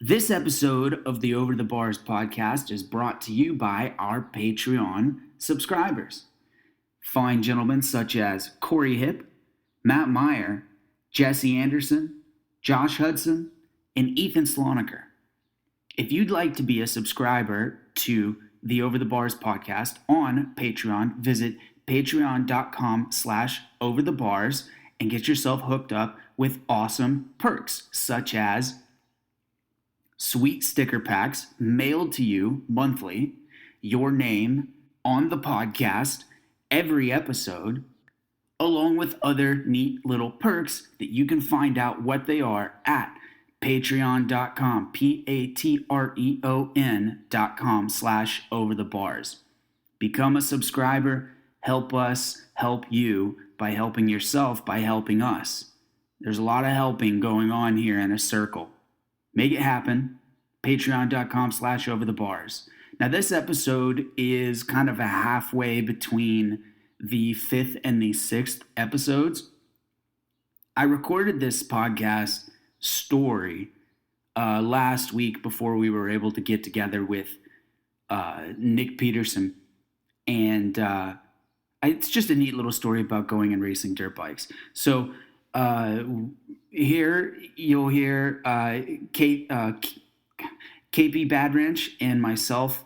This episode of the Over the Bars podcast is brought to you by our Patreon subscribers. Fine gentlemen such as Corey Hipp, Matt Meyer, Jesse Anderson, Josh Hudson, and Ethan Sloniker. If you'd like to be a subscriber to the Over the Bars podcast on Patreon, visit patreon.com/overthebars and get yourself hooked up with awesome perks such as sweet sticker packs mailed to you monthly, your name on the podcast every episode, along with other neat little perks that you can find out what they are at patreon.com, patreon.com/overthebars. Become a subscriber, help us help you by helping yourself by helping us. There's a lot of helping going on here in a circle. Make it happen. Patreon.com/overthebars. Now, this episode is kind of a halfway between the 5th and the 6th episodes. I recorded this podcast story last week before we were able to get together with Nick Peterson. And it's just a neat little story about going and racing dirt bikes. So here you'll hear KP Badwrench and myself,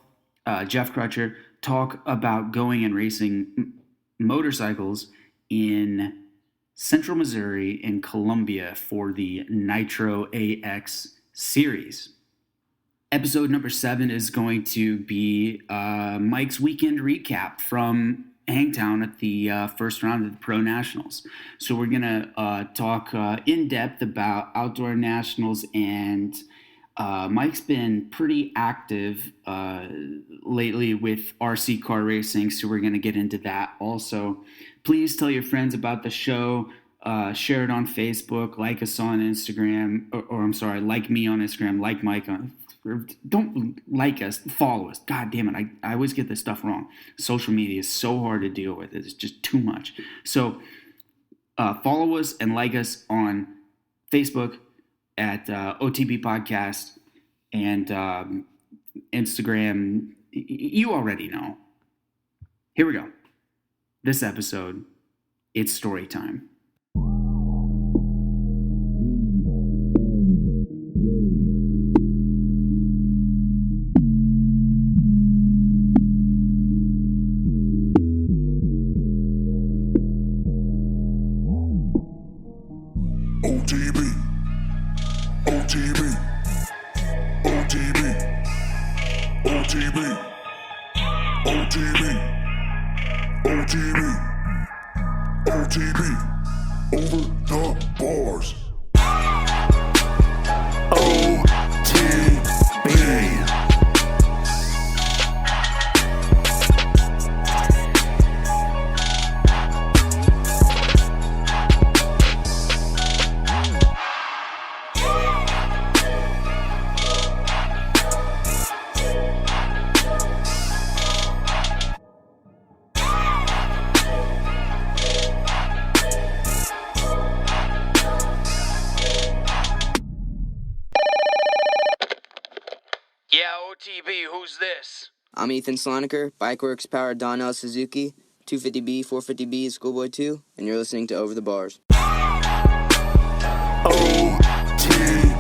Jeff Crutcher, talk about going and racing motorcycles in Central Missouri in Columbia for the Nitro AX series. Episode number 7 is going to be Mike's weekend recap from Hangtown at the first round of the Pro Nationals. So we're going to talk in depth about outdoor nationals, and Mike's been pretty active lately with RC car racing, so we're going to get into that also. Please tell your friends about the show. Share it on Facebook, like us on Instagram, like me on Instagram, like Mike on. Don't like us, follow us. God damn it, I always get this stuff wrong. Social media is so hard to deal with. It's just too much. So follow us and like us on Facebook at OTB Podcast and Instagram. You already know. Here we go. This episode, it's story time. OTB, who's this? I'm Ethan Sloniker, Bikeworks powered Donnell Suzuki, 250B, 450B, Schoolboy 2, and you're listening to Over the Bars. OTB.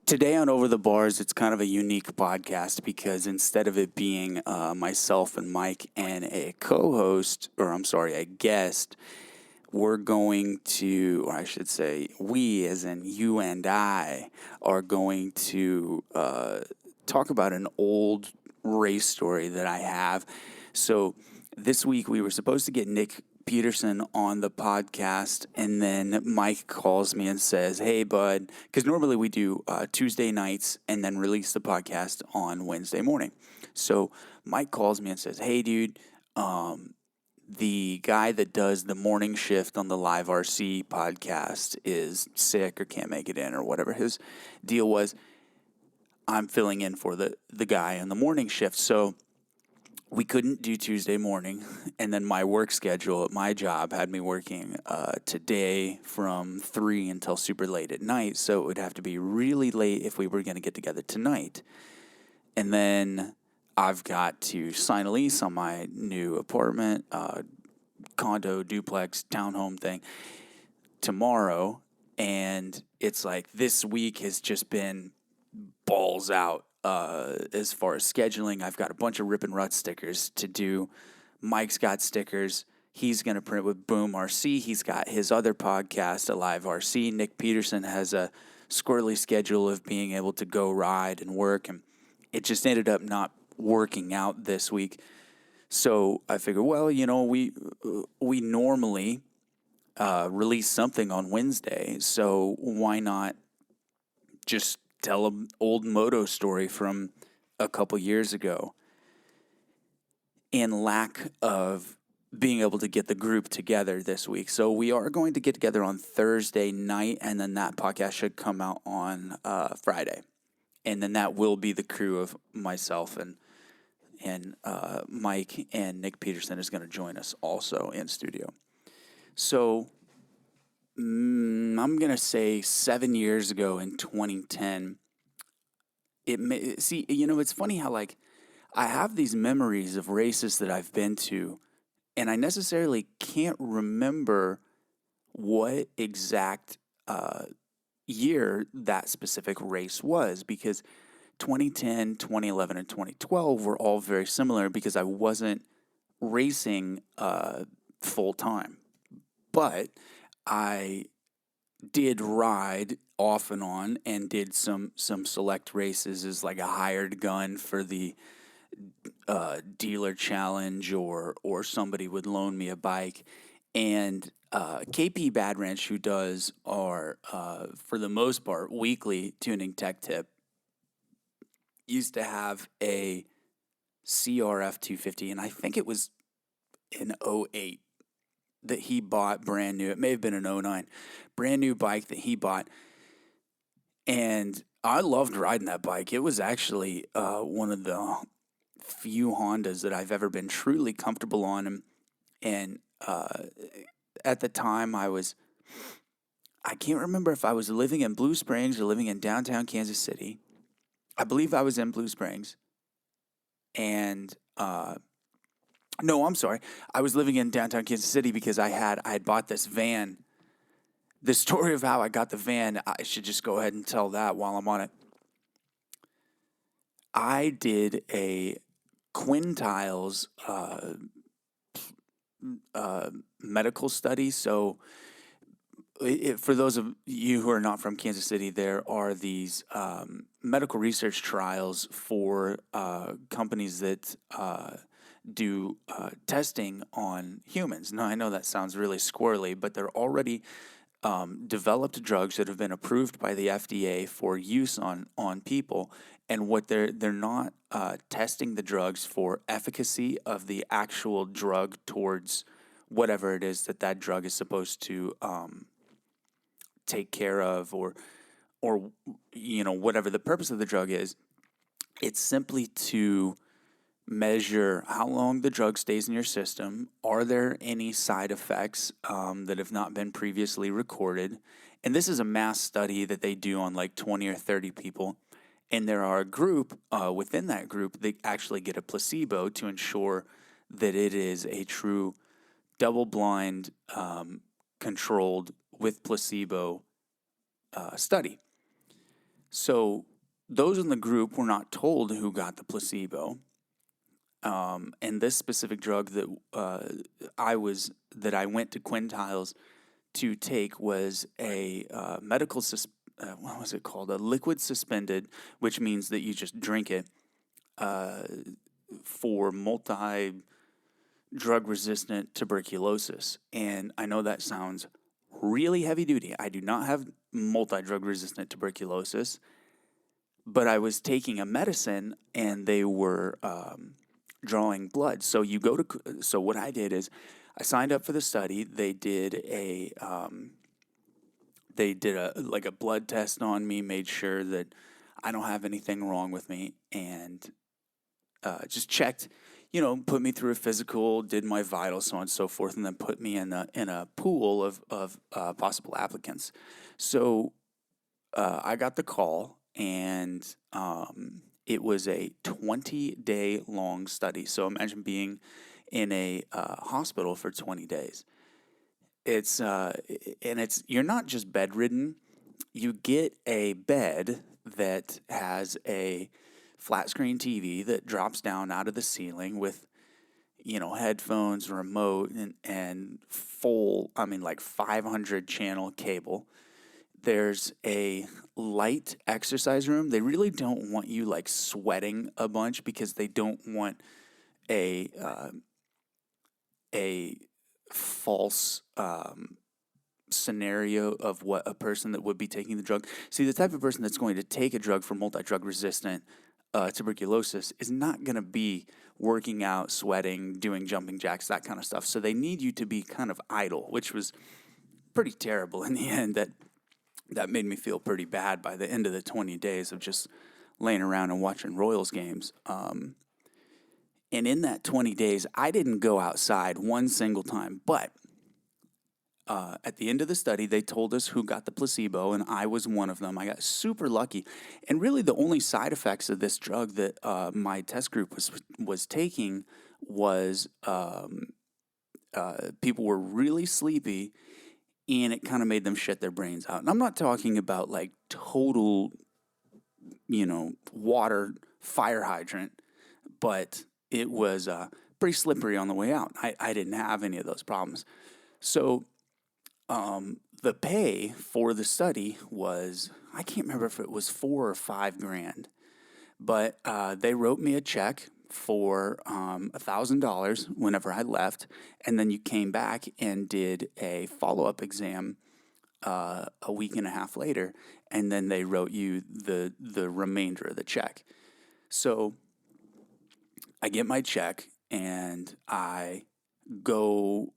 Today on Over the Bars, it's kind of a unique podcast because instead of it being myself and Mike and a co-host, a guest, we're going to, or I should say, we, as in you and I, are going to talk about an old race story that I have. So this week we were supposed to get Nick Peterson on the podcast, and then Mike calls me and says, "Hey, bud," because normally we do Tuesday nights and then release the podcast on Wednesday morning. So Mike calls me and says, "Hey, dude, the guy that does the morning shift on the Live RC podcast is sick or can't make it in or whatever his deal was. I'm filling in for the guy on the morning shift." So we couldn't do Tuesday morning, and then my work schedule at my job had me working today from 3 until super late at night, so it would have to be really late if we were going to get together tonight. And then I've got to sign a lease on my new apartment, condo, duplex, townhome thing tomorrow, and it's like this week has just been balls out. As far as scheduling, I've got a bunch of Rip and Rut stickers to do. Mike's got stickers. He's going to print with Boom RC. He's got his other podcast, Alive RC. Nick Peterson has a squirrely schedule of being able to go ride and work, and it just ended up not working out this week. So I figured, well, we normally release something on Wednesday, so why not just tell an old moto story from a couple years ago. In lack of being able to get the group together this week. So we are going to get together on Thursday night, and then that podcast should come out on Friday. And then that will be the crew of myself and Mike, and Nick Peterson is going to join us also in studio. So I'm going to say 7 years ago in 2010, it's funny how, like, I have these memories of races that I've been to, and I necessarily can't remember what exact year that specific race was, because 2010, 2011, and 2012 were all very similar because I wasn't racing full time. But I did ride off and on and did some select races as like a hired gun for the dealer challenge, or somebody would loan me a bike. And KP Badwrench, who does our, for the most part, weekly tuning tech tip, used to have a CRF 250, and I think it was an 08 that he bought brand new. It may have been an 09, brand new bike that he bought. And I loved riding that bike. It was actually one of the few Hondas that I've ever been truly comfortable on. And at the time I can't remember if I was living in Blue Springs or living in downtown Kansas City. I believe I was in Blue Springs. And no, I'm sorry. I was living in downtown Kansas City because I had bought this van. The story of how I got the van, I should just go ahead and tell that while I'm on it. I did a quintiles medical study. So for those of you who are not from Kansas City, there are these medical research trials for companies that do testing on humans. Now, I know that sounds really squirrely, but they're already developed drugs that have been approved by the FDA for use on people. And what they're not testing the drugs for efficacy of the actual drug towards whatever it is that drug is supposed to take care of, or whatever the purpose of the drug is. It's simply to measure how long the drug stays in your system. Are there any side effects that have not been previously recorded? And this is a mass study that they do on like 20 or 30 people. And there are a group within that group that actually get a placebo to ensure that it is a true double-blind, controlled with placebo study. So those in the group were not told who got the placebo. And this specific drug that I went to Quintiles to take was a medical what was it called? A liquid suspended, which means that you just drink it for drug-resistant tuberculosis. And I know that sounds really heavy-duty. I do not have multi-drug-resistant tuberculosis, but I was taking a medicine, and they were drawing blood. So so what I did is I signed up for the study. They did a like a blood test on me, made sure that I don't have anything wrong with me, and just checked, put me through a physical, did my vitals, so on and so forth, and then put me in a pool of possible applicants. So I got the call, and it was a 20-day long study. So imagine being in a hospital for 20 days. You're not just bedridden. You get a bed that has a flat screen TV that drops down out of the ceiling with, headphones, remote, and full, like 500 channel cable. There's a light exercise room. They really don't want you like sweating a bunch because they don't want a false scenario of what a person that would be taking the drug. See, the type of person that's going to take a drug for multi-drug resistant tuberculosis is not going to be working out, sweating, doing jumping jacks, that kind of stuff. So they need you to be kind of idle, which was pretty terrible in the end. That made me feel pretty bad by the end of the 20 days of just laying around and watching Royals games. And in that 20 days, I didn't go outside one single time. But at the end of the study, they told us who got the placebo, and I was one of them. I got super lucky. And really the only side effects of this drug that my test group was taking was people were really sleepy, and it kind of made them shit their brains out. And I'm not talking about like total, water fire hydrant, but it was pretty slippery on the way out. I didn't have any of those problems. So the pay for the study was, I can't remember if it was $4 or $5 grand, but they wrote me a check for $1,000 whenever I left, and then you came back and did a follow-up exam a week and a half later, and then they wrote you the remainder of the check. So I get my check, and I go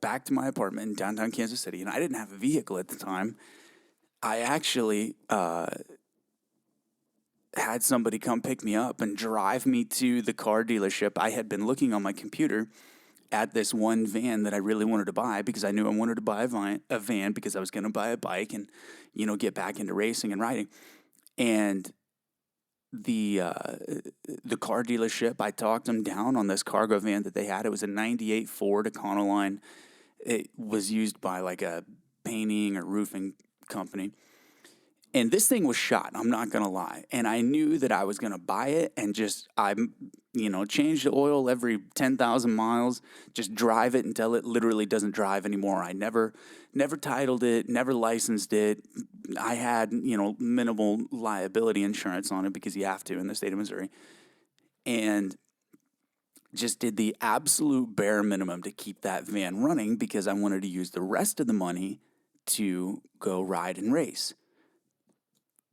back to my apartment in downtown Kansas City, and I didn't have a vehicle at the time. I actually had somebody come pick me up and drive me to the car dealership. I had been looking on my computer at this one van that I really wanted to buy because I knew I wanted to buy a van because I was going to buy a bike and, get back into racing and riding. And the car dealership, I talked them down on this cargo van that they had. It was a 98 Ford Econoline. It was used by like a painting or roofing company. And this thing was shot, I'm not going to lie. And I knew that I was going to buy it and change the oil every 10,000 miles, just drive it until it literally doesn't drive anymore. I never titled it, never licensed it. I had, minimal liability insurance on it because you have to in the state of Missouri. And just did the absolute bare minimum to keep that van running because I wanted to use the rest of the money to go ride and race.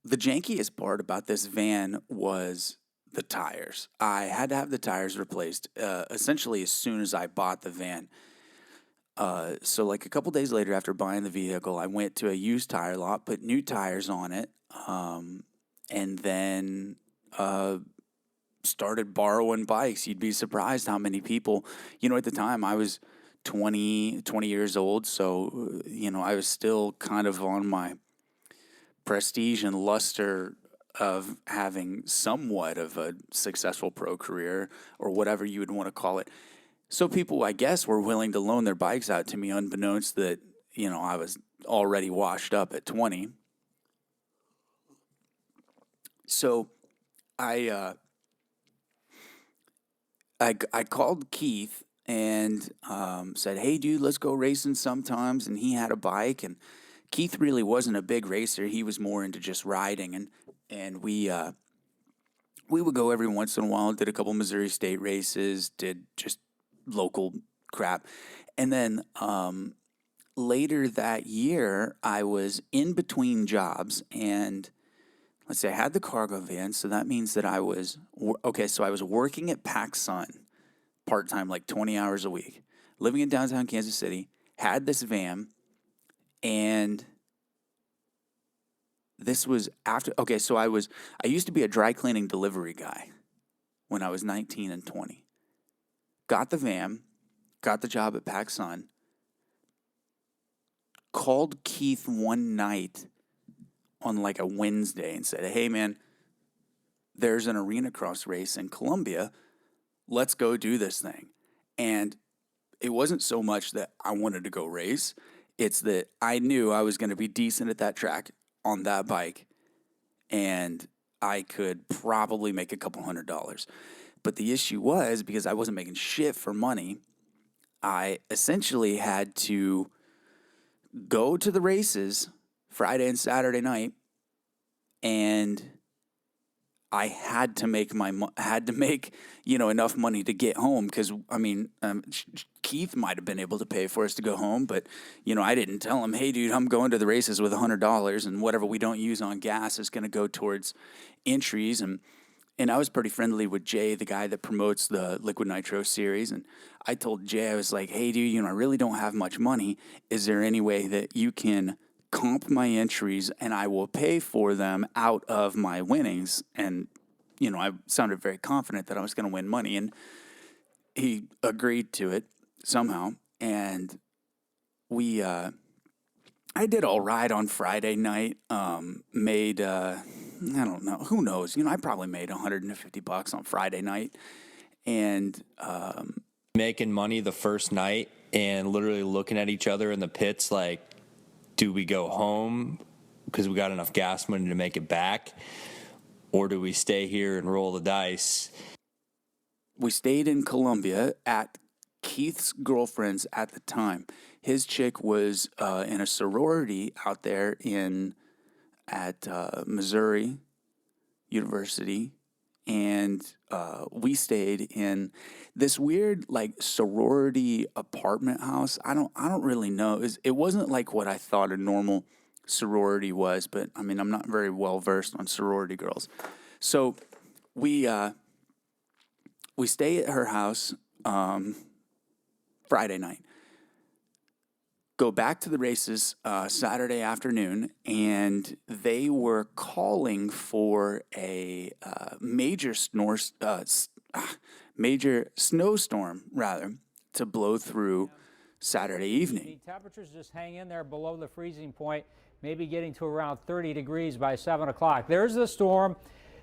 The jankiest part about this van was the tires. I had to have the tires replaced essentially as soon as I bought the van. So like a couple days later after buying the vehicle, I went to a used tire lot, put new tires on it, and then started borrowing bikes. You'd be surprised how many people, at the time I was 20 years old, so, I was still kind of on my prestige and luster of having somewhat of a successful pro career or whatever you would want to call it. So people, I guess, were willing to loan their bikes out to me unbeknownst that, I was already washed up at 20. So I called Keith and said, hey, dude, let's go racing sometimes. And he had a bike, and Keith really wasn't a big racer. He was more into just riding, and we would go every once in a while, did a couple Missouri State races, did just local crap. And then later that year, I was in between jobs, and let's say I had the cargo van, so that means that I was working at PacSun part-time, like 20 hours a week, living in downtown Kansas City, had this van, and this was after, so I used to be a dry cleaning delivery guy when I was 19 and 20. Got the van, got the job at PacSun, called Keith one night on like a Wednesday and said, hey man, there's an arena cross race in Columbia. Let's go do this thing. And it wasn't so much that I wanted to go race. It's that I knew I was going to be decent at that track on that bike, and I could probably make a couple $100. But the issue was, because I wasn't making shit for money, I essentially had to go to the races Friday and Saturday night, and I had to make enough money to get home, because Keith might have been able to pay for us to go home, but I didn't tell him, hey dude, I'm going to the races with $100, and whatever we don't use on gas is going to go towards entries. And I was pretty friendly with Jay, the guy that promotes the Liquid Nitro series, and I told Jay, I was like, hey dude, I really don't have much money. Is there any way that you can comp my entries and I will pay for them out of my winnings? And I sounded very confident that I was going to win money, and he agreed to it somehow. And I did all right on Friday night. Made I don't know, who knows? I probably made $150 on Friday night, and making money the first night and literally looking at each other in the pits like, do we go home because we got enough gas money to make it back, or do we stay here and roll the dice? We stayed in Columbia at Keith's girlfriend's at the time. His chick was in a sorority out there at Missouri University, and we stayed in this weird like sorority apartment house. I don't really know. It wasn't like what I thought a normal sorority was, but I'm not very well versed on sorority girls. So we stay at her house Friday night. Go back to the races Saturday afternoon, and they were calling for a major snowstorm to blow through Saturday evening. The temperatures just hang in there below the freezing point, maybe getting to around 30 degrees by 7 o'clock. There's the storm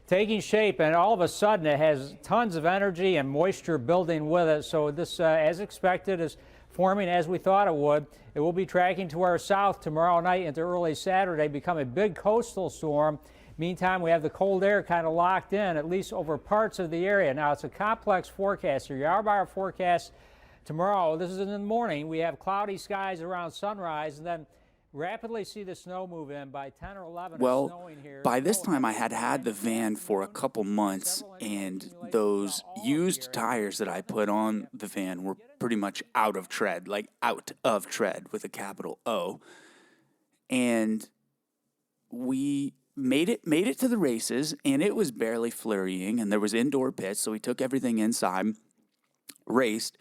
taking shape, and all of a sudden it has tons of energy and moisture building with it. So this, as expected, is forming as we thought it would. It will be tracking to our south tomorrow night into early Saturday, become a big coastal storm. Meantime, we have the cold air kind of locked in, at least over parts of the area. Now, it's a complex forecast. Your hour-by-hour forecast tomorrow, this is in the morning. We have cloudy skies around sunrise, and then rapidly see the snow move in by 10 or 11. Well, it's snowing here. by this time I had the van for a couple months, and those used tires that I put on the van were pretty much out of tread with a capital O. And we made it to the races, and it was barely flurrying, and there was indoor pits, so we took everything inside, raced.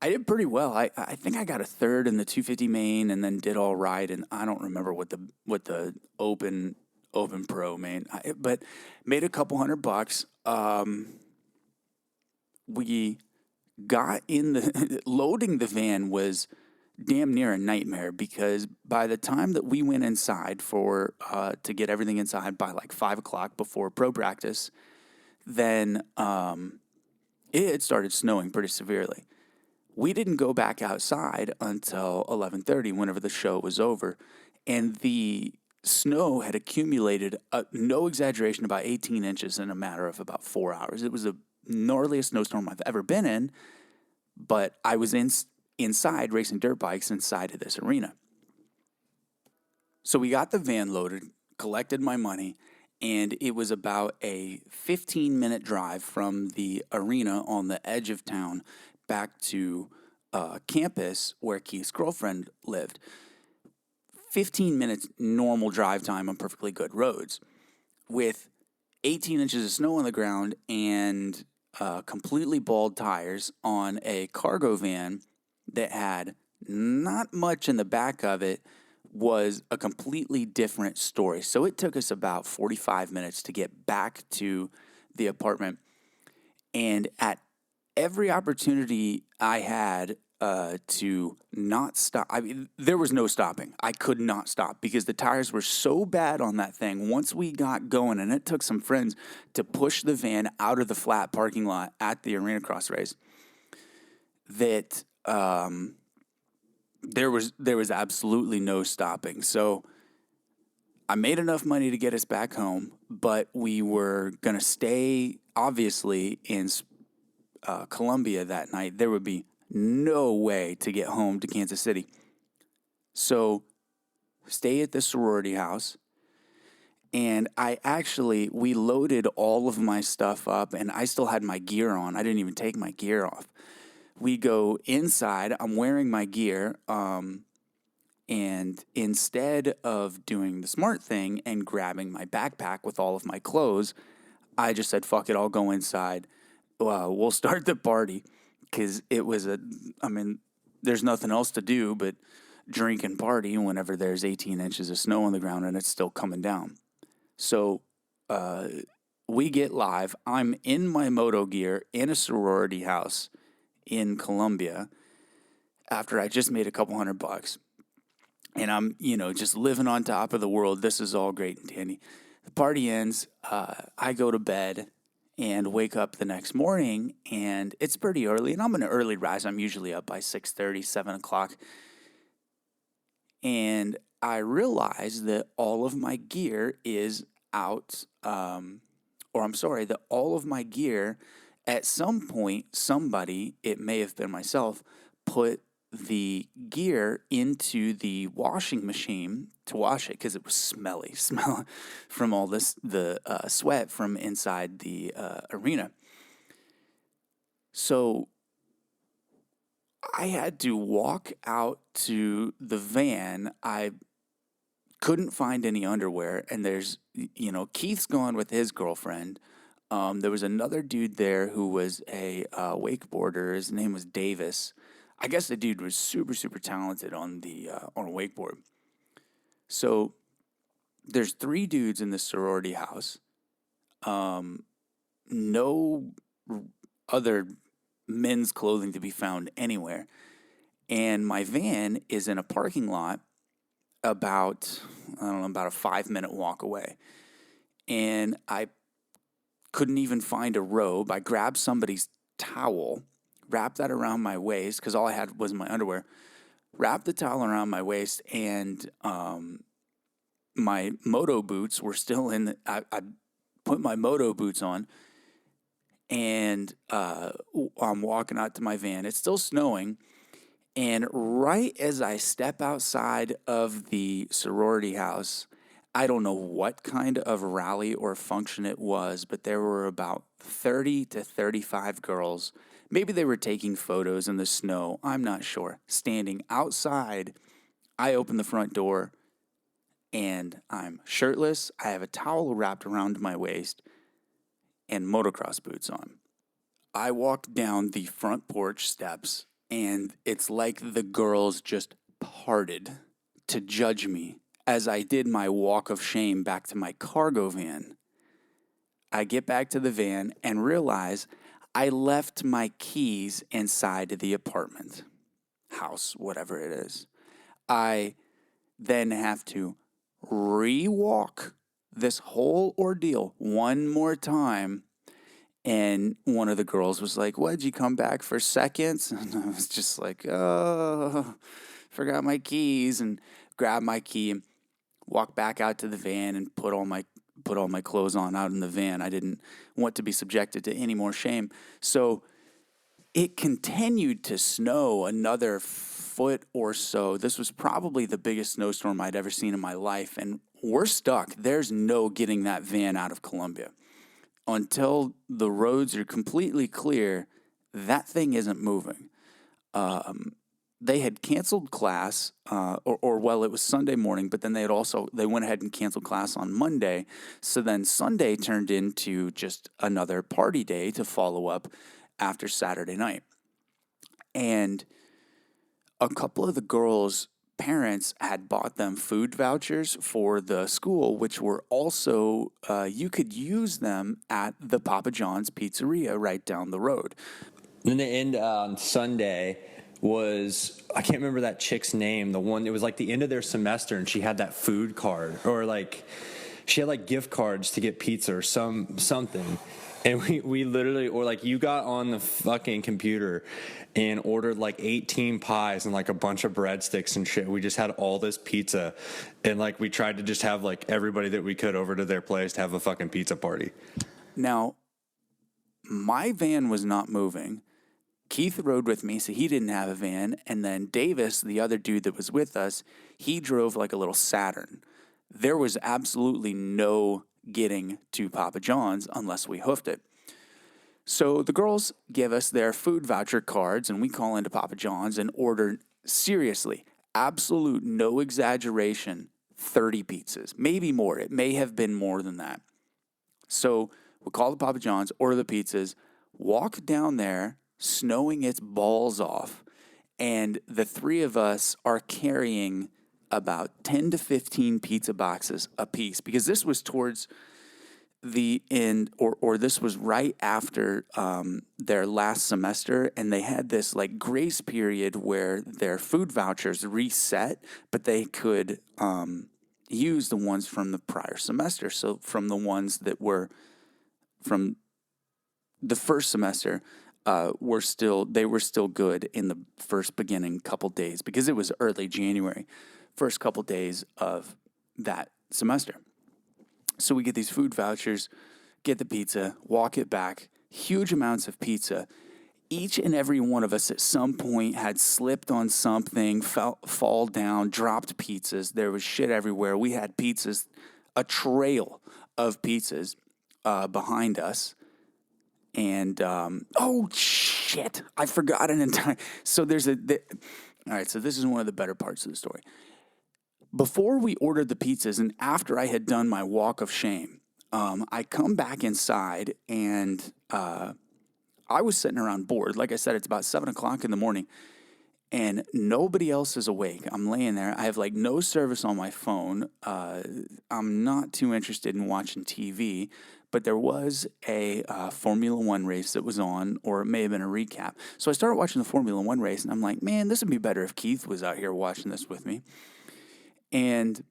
I did pretty well. I think I got a third in the 250 main, and then did all right. And I don't remember what the open pro main, but made a couple $100. We got in loading the van was damn near a nightmare, because by the time that we went inside to get everything inside by like 5 o'clock before pro practice, then it had started snowing pretty severely. We didn't go back outside until 11:30, whenever the show was over, and the snow had accumulated, no exaggeration, about 18 inches in a matter of about 4 hours. It was the gnarliest snowstorm I've ever been in, but I was inside racing dirt bikes inside of this arena. So we got the van loaded, collected my money, and it was about a 15-minute drive from the arena on the edge of town back to campus where Keith's girlfriend lived. 15 minutes normal drive time on perfectly good roads with 18 inches of snow on the ground and completely bald tires on a cargo van that had not much in the back of it was a completely different story. So it took us about 45 minutes to get back to the apartment. And at every opportunity I had to not stop, I mean, there was no stopping. I could not stop because the tires were so bad on that thing. Once we got going, and it took some friends to push the van out of the flat parking lot at the Arena Cross race, that there was absolutely no stopping. So I made enough money to get us back home, but we were going to stay, obviously, in Columbia that night. There would be no way to get home to Kansas City. So stay at the sorority house. And we loaded all of my stuff up, and I still had my gear on. I didn't even take my gear off. We go inside. I'm wearing my gear. And instead of doing the smart thing and grabbing my backpack with all of my clothes, I just said, fuck it, I'll go inside. We'll start the party. Because it was there's nothing else to do but drink and party whenever there's 18 inches of snow on the ground and it's still coming down. So we get live. I'm in my moto gear in a sorority house in Columbia after I just made a couple $100. And I'm, just living on top of the world. This is all great and dandy. The party ends. I go to bed and wake up the next morning, and it's pretty early, and I'm an early rise. I'm usually up by 6:30, 7 o'clock, and I realize that all of my gear is out, that all of my gear, at some point, somebody, it may have been myself, put the gear into the washing machine to wash it because it was smelly from all the sweat from inside the arena. So I had to walk out to the van. I couldn't find any underwear, and there's, Keith's gone with his girlfriend. There was another dude there who was a wakeboarder. His name was Davis. I guess the dude was super, super talented on a wakeboard. So there's 3 dudes in the sorority house. No other men's clothing to be found anywhere. And my van is in a parking lot about a 5-minute walk away. And I couldn't even find a robe. I grabbed somebody's towel, wrapped that around my waist because all I had was my underwear. Wrapped the towel around my waist, and my moto boots were still in. I put my moto boots on, and I'm walking out to my van. It's still snowing, and right as I step outside of the sorority house, I don't know what kind of rally or function it was, but there were about 30 to 35 girls. Maybe they were taking photos in the snow. I'm not sure. Standing outside, I open the front door, and I'm shirtless. I have a towel wrapped around my waist and motocross boots on. I walk down the front porch steps, and it's like the girls just parted to judge me as I did my walk of shame back to my cargo van. I get back to the van and realize I left my keys inside the apartment, house, whatever it is. I then have to re-walk this whole ordeal one more time. And one of the girls was like, "What, did you come back for seconds?" And I was just like, "Oh, forgot my keys," and grabbed my key and walked back out to the van and put all my clothes on out in the van. I didn't want to be subjected to any more shame. So it continued to snow another foot or so. This was probably the biggest snowstorm I'd ever seen in my life, and we're stuck. There's no getting that van out of Columbia. Until the roads are completely clear, that thing isn't moving. They had canceled class, well, it was Sunday morning, but then they went ahead and canceled class on Monday. So then Sunday turned into just another party day to follow up after Saturday night. And a couple of the girls' parents had bought them food vouchers for the school, which were also, you could use them at the Papa John's Pizzeria right down the road. Then the end on Sunday was, I can't remember that chick's name, the one, it was like the end of their semester, and she had that food card, or like she had like gift cards to get pizza or something. And we literally, or like you got on the fucking computer and ordered like 18 pies and like a bunch of breadsticks and shit. We just had all this pizza, and like we tried to just have like everybody that we could over to their place to have a fucking pizza party. Now, my van was not moving. Keith rode with me, so he didn't have a van. And then Davis, the other dude that was with us, he drove like a little Saturn. There was absolutely no getting to Papa John's unless we hoofed it. So the girls give us their food voucher cards, and we call into Papa John's and order, seriously, absolute no exaggeration, 30 pizzas, maybe more. It may have been more than that. So we call the Papa John's, order the pizzas, walk down there, snowing its balls off, and the three of us are carrying about 10 to 15 pizza boxes a piece, because this was towards the end, or this was right after their last semester, and they had this like grace period where their food vouchers reset, but they could use the ones from the prior semester. So from the ones that were from the first semester, were still good in the first beginning couple days, because it was early January, first couple days of that semester. So we get these food vouchers, get the pizza, walk it back, huge amounts of pizza. Each and every one of us at some point had slipped on something, fall down, dropped pizzas. There was shit everywhere. We had pizzas, a trail of pizzas behind us. And, oh, shit, I forgot an entire... So all right, so this is one of the better parts of the story. Before we ordered the pizzas, and after I had done my walk of shame, I come back inside, and I was sitting around bored. Like I said, it's about 7 o'clock in the morning, and nobody else is awake. I'm laying there. I have, like, no service on my phone. I'm not too interested in watching TV, but there was a Formula One race that was on, or it may have been a recap. So I started watching the Formula One race, and I'm like, man, this would be better if Keith was out here watching this with me. And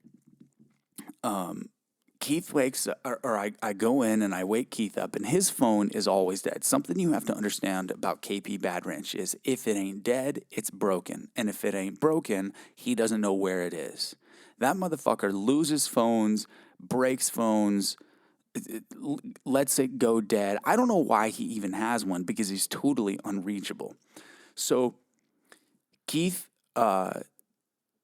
Keith wakes up, or I go in and I wake Keith up, and his phone is always dead. Something you have to understand about KP Badwrench is if it ain't dead, it's broken. And if it ain't broken, he doesn't know where it is. That motherfucker loses phones, breaks phones, lets it go dead. I don't know why he even has one, because he's totally unreachable. So Keith, I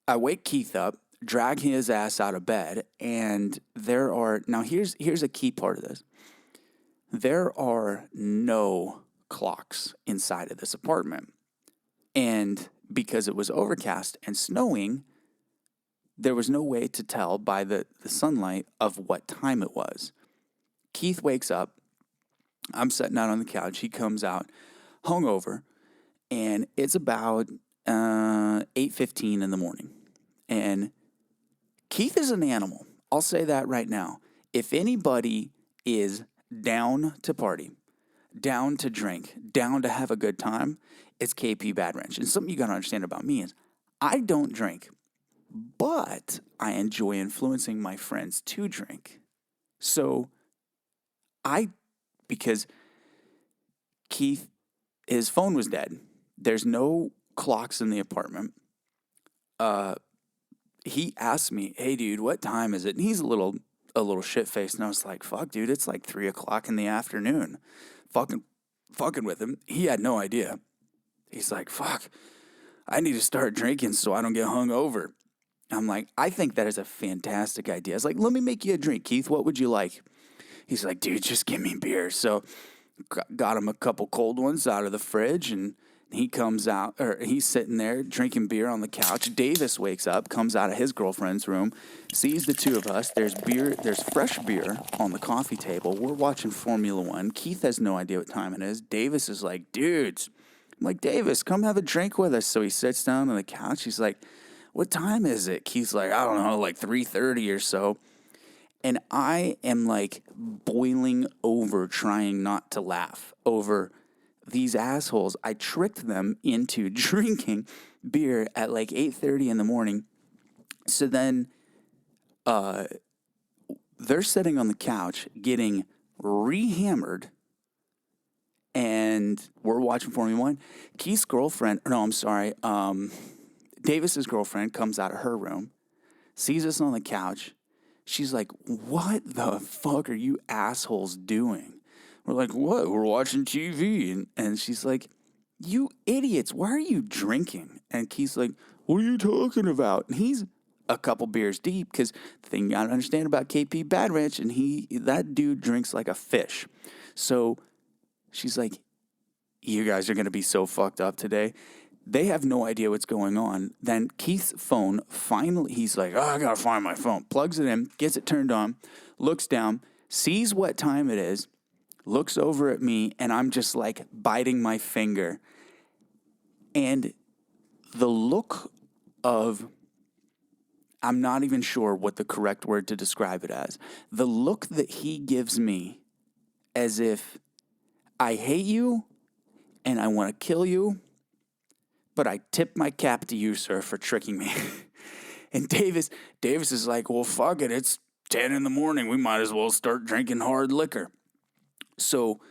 wake Keith up, drag his ass out of bed, and now here's a key part of this. There are no clocks inside of this apartment. And because it was overcast and snowing, there was no way to tell by the sunlight of what time it was. Keith wakes up. I'm sitting out on the couch. He comes out hungover, and it's about 8:15 in the morning. And Keith is an animal. I'll say that right now. If anybody is down to party, down to drink, down to have a good time, it's KP Badwrench. And something you got to understand about me is I don't drink, but I enjoy influencing my friends to drink. So because Keith, his phone was dead. There's no clocks in the apartment. He asked me, hey, dude, what time is it? And he's a little shit-faced. And I was like, fuck, dude, it's like 3 o'clock in the afternoon. Fucking with him. He had no idea. He's like, fuck, I need to start drinking so I don't get hungover. I'm like, I think that is a fantastic idea. I was like, let me make you a drink, Keith. What would you like? He's like, dude, just give me beer. So got him a couple cold ones out of the fridge, and he comes out, or he's sitting there drinking beer on the couch. Davis wakes up, comes out of his girlfriend's room, sees the two of us. There's fresh beer on the coffee table. We're watching Formula One. Keith has no idea what time it is. Davis is like, dudes. I'm like, Davis, come have a drink with us. So he sits down on the couch. He's like, what time is it? Keith's like, I don't know, like 3:30 or so. And I am like boiling over, trying not to laugh over these assholes. I tricked them into drinking beer at like 8:30 in the morning. So then they're sitting on the couch getting re-hammered, and we're watching Formula One. Keith's girlfriend, Davis's girlfriend comes out of her room, sees us on the couch. She's like, what the fuck are you assholes doing? We're like, what? We're watching TV. And she's like, you idiots, why are you drinking? And Keith's like, what are you talking about? And he's a couple beers deep, because the thing you gotta understand about KP Badwrench, and that dude drinks like a fish. So she's like, you guys are gonna be so fucked up today. They have no idea what's going on. Then Keith's phone, finally, he's like, oh, I gotta find my phone. Plugs it in, gets it turned on, looks down, sees what time it is, looks over at me, and I'm just like biting my finger. And the look of, I'm not even sure what the correct word to describe it as. The look that he gives me, as if I hate you and I want to kill you, but I tip my cap to you, sir, for tricking me. And Davis is like, well, fuck it. It's 10 in the morning. We might as well start drinking hard liquor. So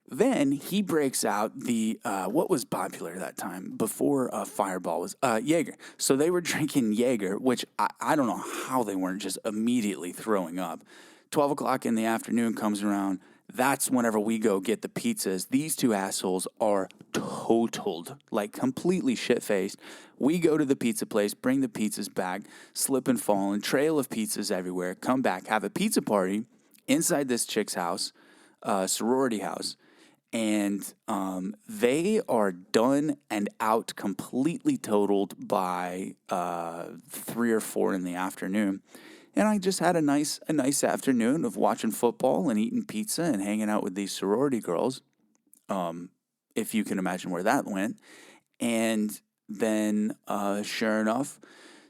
then he breaks out the, what was popular that time before Fireball was, Jaeger. So they were drinking Jaeger, which I don't know how they weren't just immediately throwing up. 12 o'clock in the afternoon comes around. That's whenever we go get the pizzas. These two assholes are totaled, like completely shit-faced. We go to the pizza place, bring the pizzas back, slip and fall, and trail of pizzas everywhere, come back, have a pizza party inside this chick's house, sorority house, and they are done and out, completely totaled by 3 or 4 in the afternoon. And I just had a nice afternoon of watching football and eating pizza and hanging out with these sorority girls, if you can imagine where that went. And then, sure enough,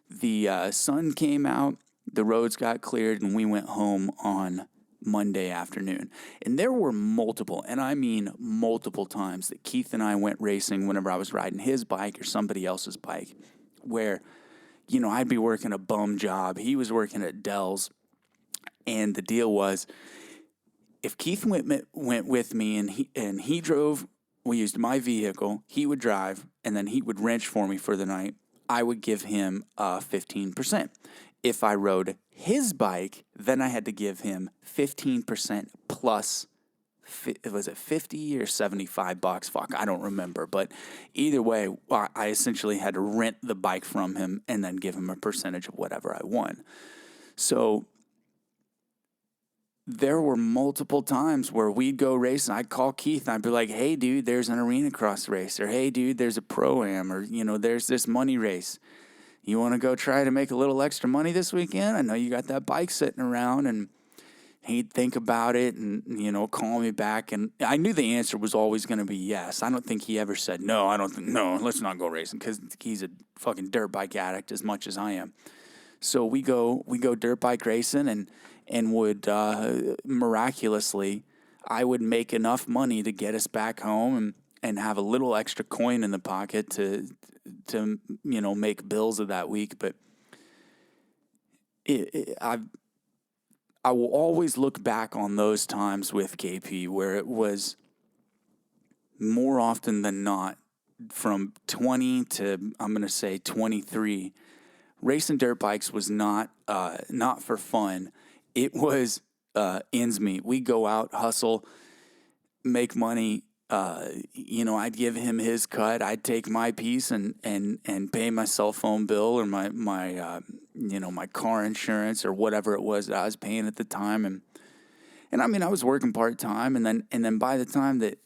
the sun came out, the roads got cleared, and we went home on Monday afternoon. And there were multiple, and I mean multiple times, that Keith and I went racing whenever I was riding his bike or somebody else's bike, where, you know, I'd be working a bum job. He was working at Dell's. And the deal was, if Keith went with me and he drove, we used my vehicle, he would drive, and then he would wrench for me for the night, I would give him 15%. If I rode his bike, then I had to give him 15% plus, was it 50 or $75? Fuck, I don't remember. But either way, I essentially had to rent the bike from him and then give him a percentage of whatever I won. So there were multiple times where we'd go racing. I'd call Keith and I'd be like, hey, dude, there's an arena cross race. Or, hey, dude, there's a pro-am. Or, you know, there's this money race. You want to go try to make a little extra money this weekend? I know you got that bike sitting around. And he'd think about it and, you know, call me back. And I knew the answer was always going to be yes. I don't think he ever said, no, let's not go racing, because he's a fucking dirt bike addict as much as I am. So we go dirt bike racing, and would miraculously, I would make enough money to get us back home and have a little extra coin in the pocket to you know, make bills of that week. But I will always look back on those times with KP where it was more often than not, from 20 to, I'm going to say 23, racing dirt bikes was not for fun. It was ends meet. We go out, hustle, make money. You know, I'd give him his cut. I'd take my piece and pay my cell phone bill or my you know, my car insurance or whatever it was that I was paying at the time. And I mean, I was working part-time, and then by the time that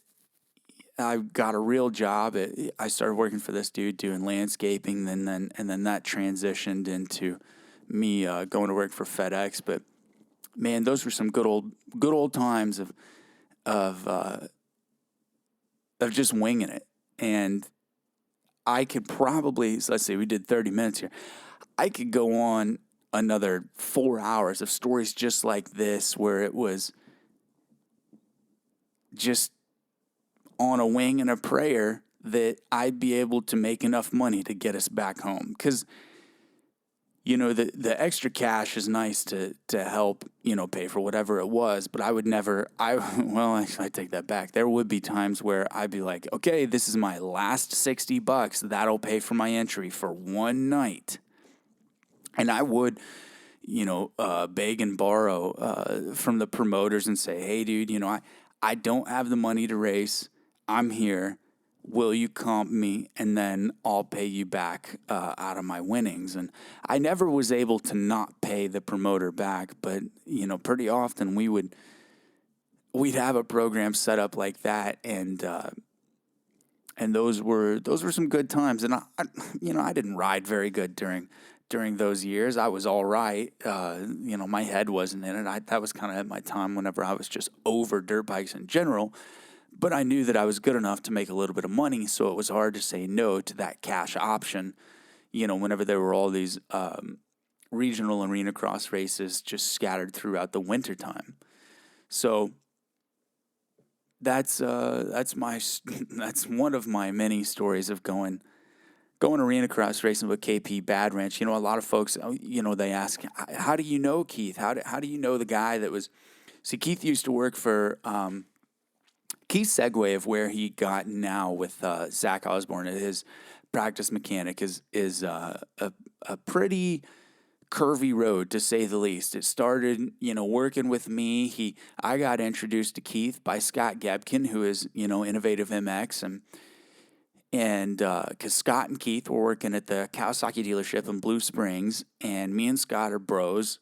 I got a real job, I started working for this dude doing landscaping, and then that transitioned into me going to work for FedEx. But man, those were some good old times of just winging it. And I could probably, so let's say we did 30 minutes here, I could go on another 4 hours of stories just like this, where it was just on a wing and a prayer that I'd be able to make enough money to get us back home. Because, you know, the extra cash is nice to help, you know, pay for whatever it was, but I would never, well, actually, I take that back. There would be times where I'd be like, okay, this is my last $60. That'll pay for my entry for one night. And I would, you know, beg and borrow from the promoters and say, hey, dude, you know, I don't have the money to race. I'm here. Will you comp me? And then I'll pay you back out of my winnings. And I never was able to not pay the promoter back, but, you know, pretty often we'd have a program set up like that, and those were some good times. And I didn't ride very good during those years. I was all right. You know, my head wasn't in it. That was kind of at my time whenever I was just over dirt bikes in general. But I knew that I was good enough to make a little bit of money, so it was hard to say no to that cash option, you know, whenever there were all these regional arena cross races just scattered throughout the wintertime. So that's one of my many stories of going arena cross racing with KP Badwrench. You know, a lot of folks, you know, they ask, how do you know Keith? How do you know the guy that was... See, Keith used to work for... Keith's segue of where he got now with Zach Osborne, his practice mechanic, is a pretty curvy road, to say the least. It started, you know, working with me. I got introduced to Keith by Scott Gebkin, who is, you know, Innovative MX, and because Scott and Keith were working at the Kawasaki dealership in Blue Springs, and me and Scott are bros.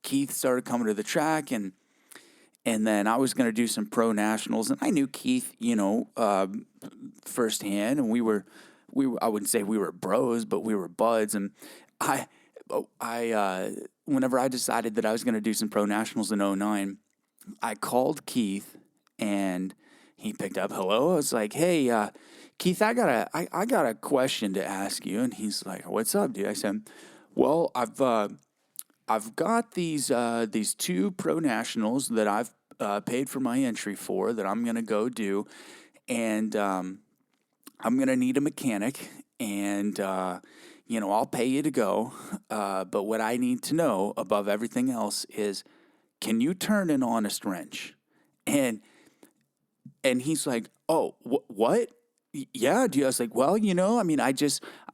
Keith started coming to the track, and then I was going to do some pro nationals, and I knew Keith, you know, firsthand, and we were, I wouldn't say we were bros, but we were buds. And I whenever I decided that I was going to do some pro nationals in 2009, I called Keith, and he picked up. Hello, I was like, hey, Keith, I got a question to ask you. And he's like, what's up, dude? I said, well, I've got these two pro nationals that I've paid for my entry for that I'm going to go do, and I'm going to need a mechanic, and you know, I'll pay you to go, but what I need to know above everything else is, can you turn an honest wrench? And he's like, oh, what? Yeah, dude. I was like, well, you know, I mean, I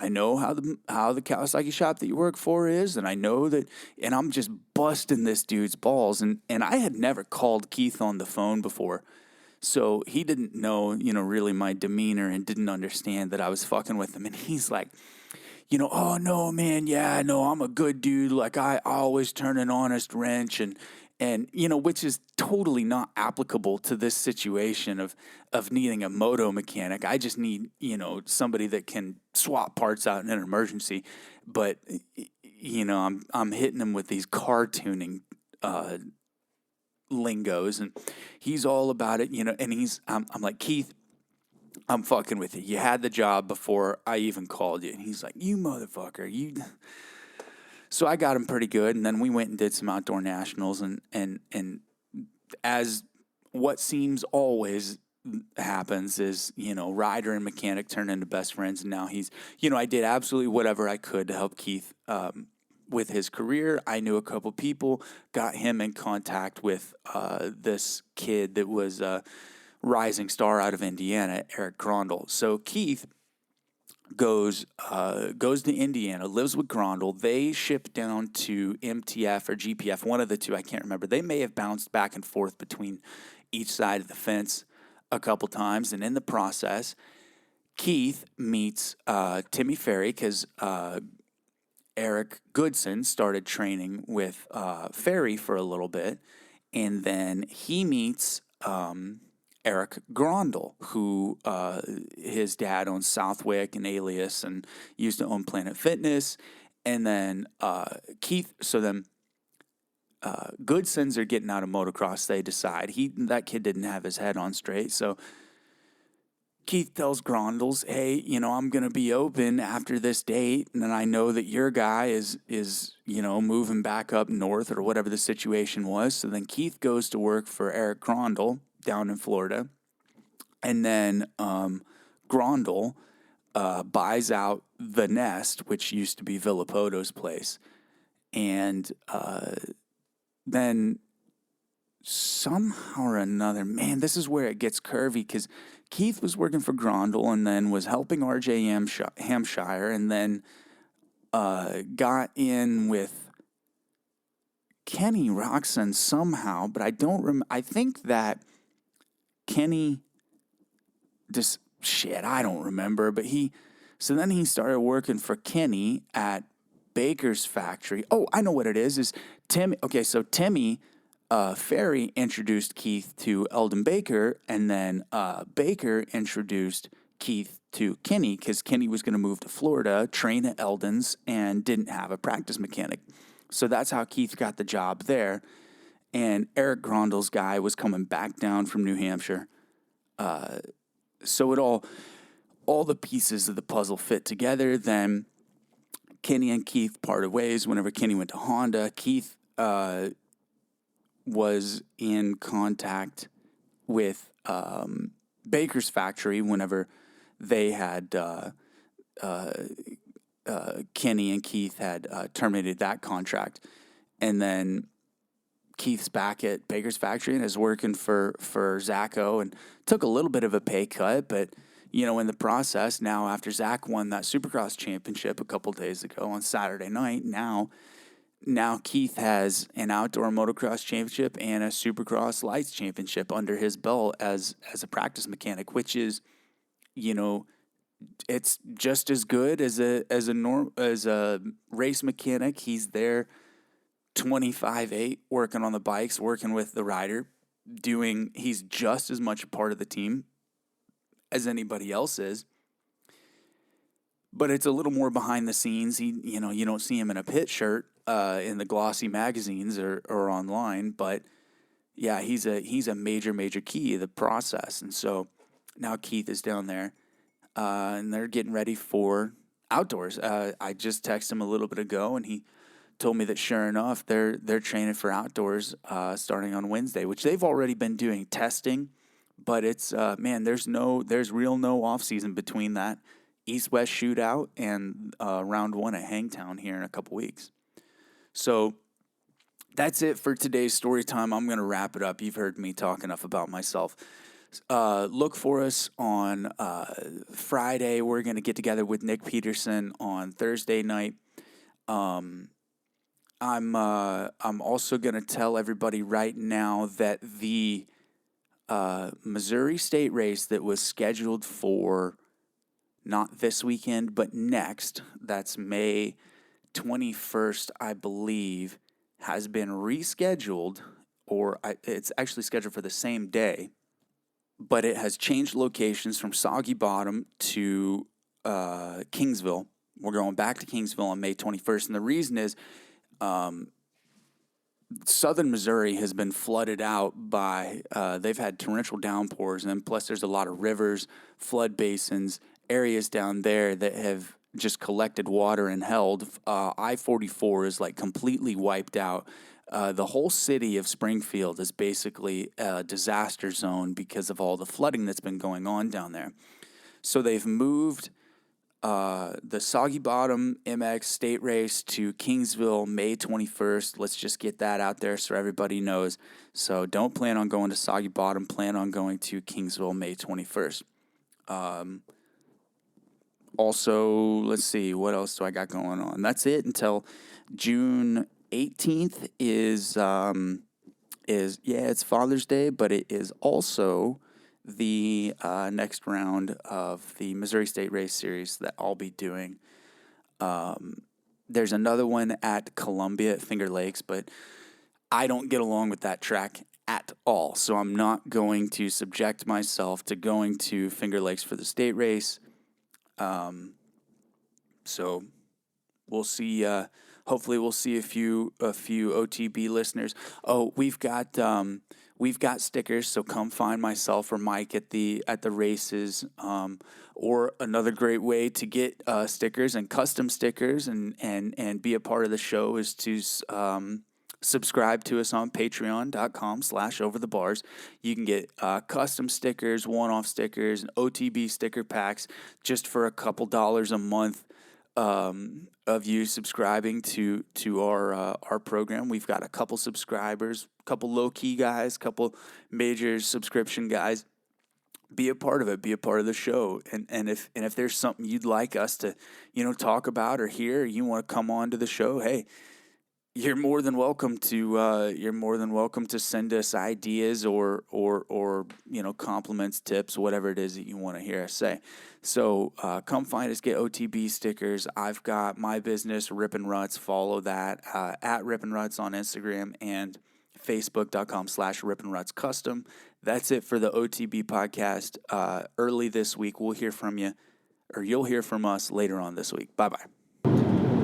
know how the Kawasaki shop that you work for is, and I know that, and I'm just busting this dude's balls, and I had never called Keith on the phone before, so he didn't know, you know, really my demeanor, and didn't understand that I was fucking with him. And he's like, you know, oh no, man, yeah, no, I'm a good dude. Like I always turn an honest wrench, and you know, which is totally not applicable to this situation of needing a moto mechanic. I just need, you know, somebody that can swap parts out in an emergency. But, you know, I'm hitting him with these car tuning lingos, and he's all about it, you know, and I'm like, Keith, I'm fucking with you. You had the job before I even called you. And he's like, you motherfucker, you... So I got him pretty good, and then we went and did some outdoor nationals, and as what seems always happens is, you know, rider and mechanic turn into best friends, and now he's, you know, I did absolutely whatever I could to help Keith with his career. I knew a couple people, got him in contact with this kid that was a rising star out of Indiana, Eric Grondahl. So Keith goes to Indiana, lives with Grondahl. They ship down to MTF or GPF, one of the two, I can't remember. They may have bounced back and forth between each side of the fence a couple times, and in the process, Keith meets Timmy Ferry, because Eric Goodson started training with Ferry for a little bit, And then he meets Eric Grondahl, who his dad owns Southwick and Alias and used to own Planet Fitness. And then Keith, so then Goodsons are getting out of motocross, they decide. That kid didn't have his head on straight, so Keith tells Grondals, hey, I'm going to be open after this date, and then I know that your guy is moving back up north or whatever the situation was. So then Keith goes to work for Eric Grondahl down in Florida, and then Grondahl buys out The Nest, which used to be Villapoto's place, and then somehow or another, man, this is where it gets curvy, because Keith was working for Grondahl and then was helping RJ Hampshire, and then got in with Kenny Roczen somehow, but I don't remember. I think that Kenny I don't remember, but so then he started working for Kenny at Baker's factory. Oh, I know what it is Tim. Okay, so Timmy Ferry introduced Keith to Eldon Baker, and then Baker introduced Keith to Kenny, because Kenny was going to move to Florida, train at Eldon's, and didn't have a practice mechanic. So that's how Keith got the job there. And Eric Grondahl's guy was coming back down from New Hampshire. So all the pieces of the puzzle fit together. Then Kenny and Keith parted ways. Whenever Kenny went to Honda, Keith was in contact with Baker's factory whenever they had Kenny and Keith had terminated that contract. And then Keith's back at Baker's factory and is working for Zacho, and took a little bit of a pay cut, but in the process, now after Zach won that Supercross championship a couple days ago on Saturday night, now Keith has an outdoor motocross championship and a Supercross lights championship under his belt as a practice mechanic, which is, it's just as good as a race mechanic. He's there 25/8 working on the bikes, working with the rider, he's just as much a part of the team as anybody else is. But it's a little more behind the scenes. You don't see him in a pit shirt in the glossy magazines or online, but yeah, he's a major key to the process. And so now Keith is down there, and they're getting ready for outdoors. I just texted him a little bit ago, and he told me that sure enough, they're training for outdoors starting on Wednesday, which they've already been doing testing, but it's there's real no off season between that East-West shootout and round one at Hangtown here in a couple weeks. So that's it for today's story time. I'm going to wrap it up. You've heard me talk enough about myself. Look for us on Friday. We're going to get together with Nick Peterson on Thursday night. I'm also going to tell everybody right now that the Missouri State race that was scheduled for not this weekend, but next, that's May 21st, I believe, has been rescheduled, it's actually scheduled for the same day, but it has changed locations from Soggy Bottom to Kingsville. We're going back to Kingsville on May 21st, and the reason is southern Missouri has been flooded out by, they've had torrential downpours, and then plus there's a lot of rivers, flood basins, areas down there that have just collected water and held. I-44 is like completely wiped out. The whole city of Springfield is basically a disaster zone because of all the flooding that's been going on down there. So they've moved the Soggy Bottom MX state race to Kingsville May 21st. Let's just get that out there so everybody knows. So don't plan on going to Soggy Bottom. Plan on going to Kingsville May 21st. Also, let's see, what else do I got going on? That's it until June 18th is it's Father's Day, but it is also the next round of the Missouri State Race Series that I'll be doing. There's another one at Columbia at Finger Lakes, but I don't get along with that track at all. So I'm not going to subject myself to going to Finger Lakes for the state race. So we'll see. Hopefully we'll see a few OTB listeners. Oh, we've got stickers. So come find myself or Mike at the races. Or another great way to get stickers and custom stickers and be a part of the show is to subscribe to us on patreon.com/overthebars. You can get custom stickers, one-off stickers, and OTB sticker packs just for a couple dollars a month of you subscribing to our program. We've got a couple subscribers, a couple low-key guys, a couple major subscription guys. Be a part of it. Be a part of the show. And if there's something you'd like us to, talk about or hear, or you want to come on to the show, hey, you're more than welcome to send us ideas or compliments, tips, whatever it is that you want to hear us say. So come find us, get OTB stickers. I've got my business, Rip and Ruts. Follow that at Rip and Ruts on Instagram and Facebook.com/Rip and Ruts Custom. That's it for the OTB podcast. Early this week, we'll hear from you, or you'll hear from us later on this week. Bye-bye.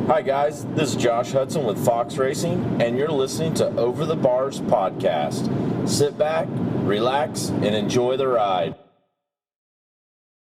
Hi guys, this is Josh Hudson with Fox Racing, and you're listening to Over the Bars podcast. Sit back, relax, and enjoy the ride.